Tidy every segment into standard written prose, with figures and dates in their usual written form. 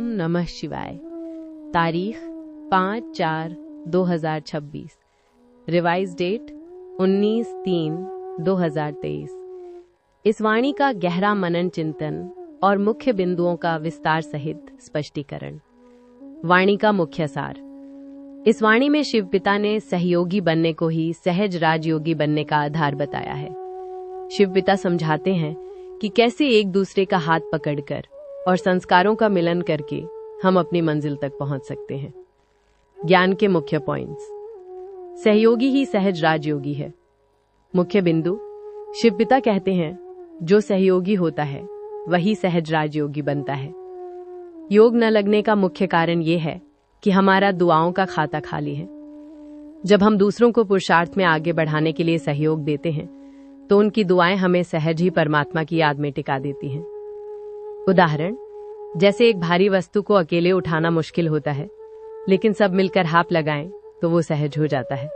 नमः शिवाय। तारीख 5/4/2026। Revise date 19/3/2023। इस वाणी का गहरा मनन चिंतन और मुख्य बिंदुओं का विस्तार सहित स्पष्टीकरण। वाणी का मुख्य सार। इस वाणी में शिव पिता ने सहयोगी बनने को ही सहज राजयोगी बनने का आधार बताया है। शिव पिता समझाते हैं कि कैसे एक दूसरे का हाथ पकड़कर और संस्कारों का मिलन करके हम अपनी मंजिल तक पहुंच सकते हैं। ज्ञान के मुख्य पॉइंट्स। सहयोगी ही सहज राजयोगी है। मुख्य बिंदु। शिव पिता कहते हैं जो सहयोगी होता है वही सहज राजयोगी बनता है। योग न लगने का मुख्य कारण यह है कि हमारा दुआओं का खाता खाली है। जब हम दूसरों को पुरुषार्थ में आगे बढ़ाने के लिए सहयोग देते हैं तो उनकी दुआएं हमें सहज ही परमात्मा की याद में टिका देती हैं। उदाहरण, जैसे एक भारी वस्तु को अकेले उठाना मुश्किल होता है, लेकिन सब मिलकर हाथ लगाएं तो वो सहज हो जाता है।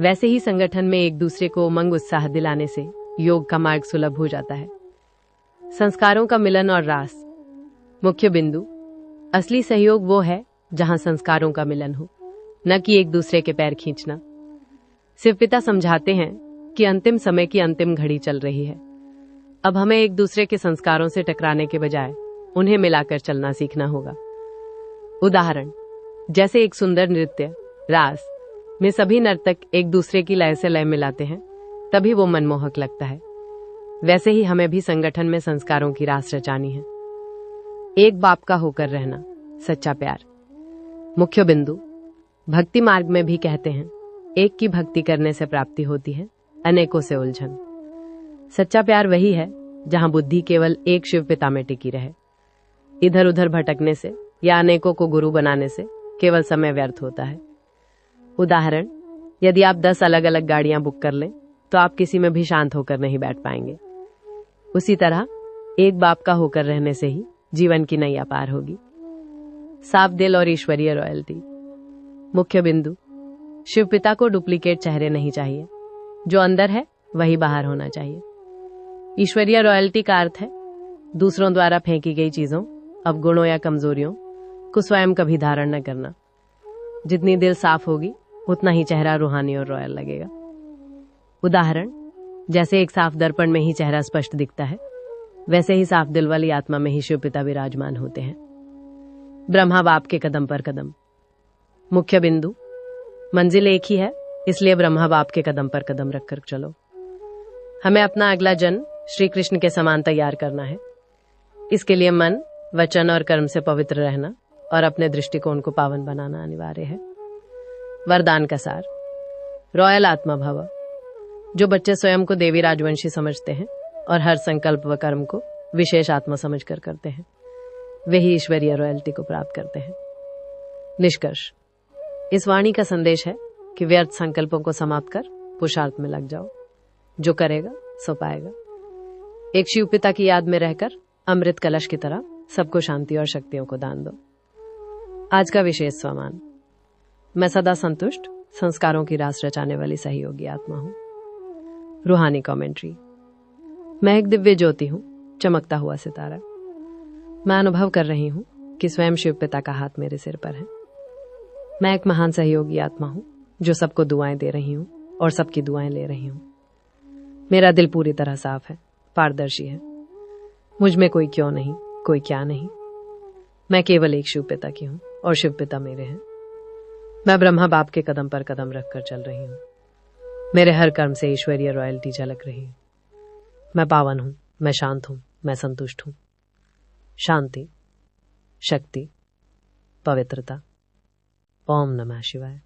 वैसे ही संगठन में एक दूसरे को उमंग उत्साह दिलाने से योग का मार्ग सुलभ हो जाता है। संस्कारों का मिलन और रास। मुख्य बिंदु। असली सहयोग वो है जहां संस्कारों का मिलन हो, न कि एक दूसरे के पैर खींचना। शिव पिता समझाते हैं कि अंतिम समय की अंतिम घड़ी चल रही है। अब हमें एक दूसरे के संस्कारों से टकराने के बजाय उन्हें मिलाकर चलना सीखना होगा। उदाहरण, जैसे एक सुंदर नृत्य रास में सभी नर्तक एक दूसरे की लय से लय मिलाते हैं तभी वो मनमोहक लगता है, वैसे ही हमें भी संगठन में संस्कारों की रास रचानी है। एक बाप का होकर रहना, सच्चा प्यार। मुख्य बिंदु। भक्ति मार्ग में भी कहते हैं एक की भक्ति करने से प्राप्ति होती है, अनेकों से उलझन। सच्चा प्यार वही है जहां बुद्धि केवल एक शिव पिता में टिकी रहे। इधर उधर भटकने से या अनेकों को गुरु बनाने से केवल समय व्यर्थ होता है। उदाहरण, यदि आप 10 अलग अलग गाड़ियां बुक कर लें तो आप किसी में भी शांत होकर नहीं बैठ पाएंगे। उसी तरह एक बाप का होकर रहने से ही जीवन की नैया पार होगी। साफ दिल और ईश्वरीय रॉयल्टी। मुख्य बिंदु। शिव पिता को डुप्लीकेट चेहरे नहीं चाहिए, जो अंदर है वही बाहर होना चाहिए। ईश्वरीय रॉयल्टी का अर्थ है दूसरों द्वारा फेंकी गई चीजों, अवगुणों या कमजोरियों को स्वयं कभी धारण न करना। जितनी दिल साफ होगी उतना ही चेहरा रूहानी और रॉयल लगेगा। उदाहरण, जैसे एक साफ दर्पण में ही चेहरा स्पष्ट दिखता है, वैसे ही साफ दिल वाली आत्मा में ही शिव पिता विराजमान होते हैं। ब्रह्मा बाप के कदम पर कदम। मुख्य बिंदु। मंजिल एक ही है, इसलिए ब्रह्मा बाप के कदम पर कदम रखकर चलो। हमें अपना अगला जन्म श्री कृष्ण के समान तैयार करना है। इसके लिए मन, वचन और कर्म से पवित्र रहना और अपने दृष्टिकोण को पावन बनाना अनिवार्य है। वरदान का सार। रॉयल आत्मा भव। जो बच्चे स्वयं को देवी राजवंशी समझते हैं और हर संकल्प व कर्म को विशेष आत्मा समझकर करते हैं, वे ही ईश्वरीय रॉयल्टी को प्राप्त करते हैं। निष्कर्ष। इस वाणी का संदेश है कि व्यर्थ संकल्पों को समाप्त कर पुरुषार्थ में लग जाओ। जो करेगा सो पाएगा। एक शिव पिता की याद में रहकर अमृत कलश की तरह सबको शांति और शक्तियों को दान दो। आज का विशेष स्वमान। मैं सदा संतुष्ट, संस्कारों की रास रचाने वाली सहयोगी आत्मा हूं। रूहानी कमेंट्री। मैं एक दिव्य ज्योति हूं, चमकता हुआ सितारा। मैं अनुभव कर रही हूं कि स्वयं शिव पिता का हाथ मेरे सिर पर है। मैं एक महान सहयोगी आत्मा हूं जो सबको दुआएं दे रही हूं और सबकी दुआएं ले रही हूं। मेरा दिल पूरी तरह साफ है, पारदर्शी है। मुझ में कोई क्यों नहीं, कोई क्या नहीं। मैं केवल एक शिव पिता की हूं और शिव पिता मेरे हैं। मैं ब्रह्मा बाप के कदम पर कदम रखकर चल रही हूं। मेरे हर कर्म से ईश्वरीय रॉयल्टी झलक रही है। मैं पावन हूं, मैं शांत हूं, मैं संतुष्ट हूं। शांति, शक्ति, पवित्रता। ओम नमः शिवाय।